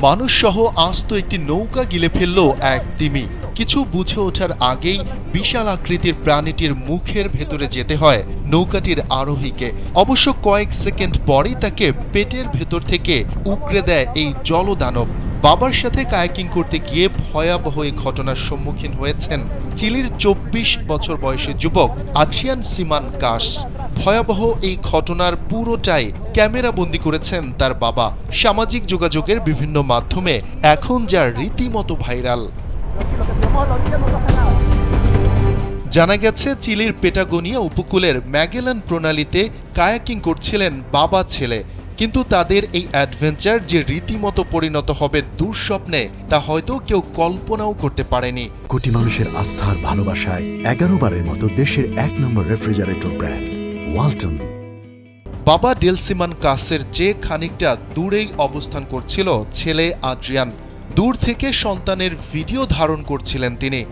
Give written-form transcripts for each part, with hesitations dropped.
মানুষ সহ আস্ত একটি নৌকা গিলে ফেলল এক তিমি। কিছু বুঝে ওঠার আগেই বিশাল আকৃতির প্রাণীটির মুখের ভেতরে যেতে হয় নৌকাটির আরোহীকে। অবশ্য কয়েক সেকেন্ড পরেই তাকে পেটের ভেতর থেকে উকড়ে দেয় এই জলদানব। বাবার সাথে কায়াকিং করতে গিয়ে ভয়াবহ এই ঘটনার সম্মুখীন হয়েছেন চিলির ২৪ বছর বয়সী যুবক আদ্রিয়ান সিমান কাস। ভয়াবহ এই ঘটনার পুরোটাই ক্যামেরা বন্দী করেছেন তার বাবা। সামাজিক যোগাযোগের বিভিন্ন মাধ্যমে এখন যা রীতিমতো ভাইরাল। জানা গেছে চিলির পেটাগোনিয়া উপকূলের ম্যাগেলান প্রণালীতে কায়াকিং করছিলেন বাবা ছেলে, কিন্তু তাদের এই অ্যাডভেঞ্চার যে রীতিমতো পরিণত হবে দুঃস্বপ্নে তা হয়তো কেউ কল্পনাও করতে পারেনি। কোটি মানুষের আস্থার ভালোবাসায় 11 বারের মতো দেশের 1 নম্বর রেফ্রিজারেটর ব্র্যান্ড ওয়ালটন। বাবা ডেলসিমান কাসের চেয়ে খানিকটা দূরেই অবস্থান করছিল ছেলে আদ্রিয়ান। দূর থেকে সন্তানের ভিডিও ধারণ করছিলেন তিনি।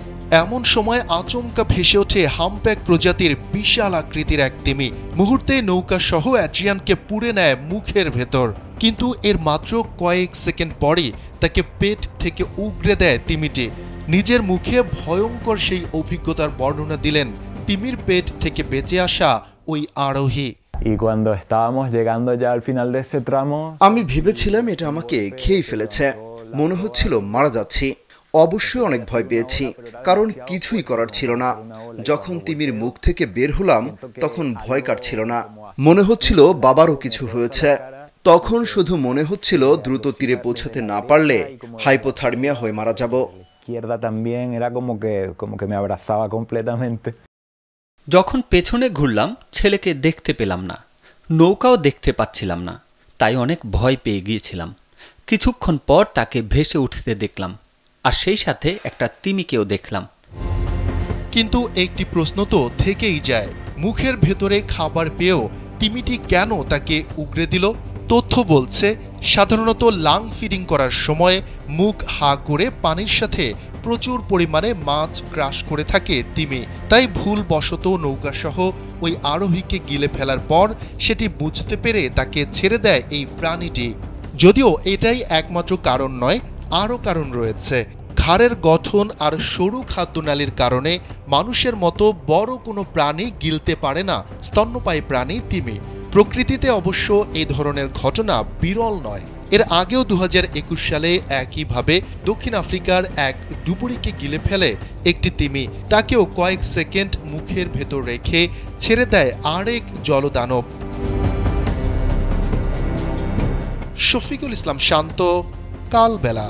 এমন সময় আচমকা ভেসে ওঠে হামপ্যাক প্রজাতির বিশাল আকৃতির এক তিমি। মুহূর্তে নৌকা সহ অ্যাড্রিয়ানকে পুড়ে নেয় মুখের ভেতর, কিন্তু এর মাত্র কয়েক সেকেন্ড পরই তাকে পেট থেকে উগড়ে দেয় তিমিটি। নিজের মুখে ভয়ঙ্কর সেই অভিজ্ঞতার বর্ণনা দিলেন তিমির পেট থেকে বেঁচে আসা ওই আরোহী। আমি ভেবেছিলাম এটা আমাকে খেয়ে ফেলেছে, মনে হচ্ছিল মারা যাচ্ছি। অবশ্যই অনেক ভয় পেয়েছি, কারণ কিছুই করার ছিল না। যখন তিমির মুখ থেকে বের হলাম তখন ভয় কাটছিল না, মনে হচ্ছিল বাবারও কিছু হয়েছে। তখন শুধু মনে হচ্ছিল দ্রুত তীরে পৌঁছাতে না পারলে হাইপোথার্মিয়া হয়ে মারা যাব। যখন পেছনে ঘুরলাম ছেলেকে দেখতে পেলাম না, নৌকাও দেখতে পাচ্ছিলাম না, তাই অনেক ভয় পেয়ে গিয়েছিলাম। কিছুক্ষণ পর তাকে ভেসে উঠতে দেখলাম, আর সেই সাথে একটা তিমিকেও দেখলাম। কিন্তু একটি প্রশ্ন তো থেকেই যায়, মুখের ভেতরে খাবার পেয়েও তিমিটি কেন তাকে উগড়ে দিল? তথ্য বলছে সাধারণত লাং ফিডিং করার সময় মুখ হা করে পানির সাথে প্রচুর পরিমাণে মাছ ক্রাশ করে থাকে তিমি। তাই ভুলবশত নৌকাসহ ওই আরোহীকে গিলে ফেলার পর সেটি বুঝতে পেরে তাকে ছেড়ে দেয় এই প্রাণীটি। যদিও এটাই একমাত্র কারণ নয়, আরও কারণ রয়েছে। ঘাড়ের গঠন আর সরু খাদ্যনালীর কারণে মানুষের মতো বড় কোনো প্রাণী গিলতে পারে না স্তন্যপায়ী প্রাণী তিমি। প্রকৃতিতে অবশ্য এই ধরনের ঘটনা বিরল নয়। এর আগেও ২০২১ সালে একইভাবে দক্ষিণ আফ্রিকার এক ডুবুরিকে গিলে ফেলে একটি তিমি। তাকেও কয়েক সেকেন্ড মুখের ভেতর রেখে ছেড়ে দেয় আরেক জলদানব। শফিকুল ইসলাম শান্ত, কালবেলা।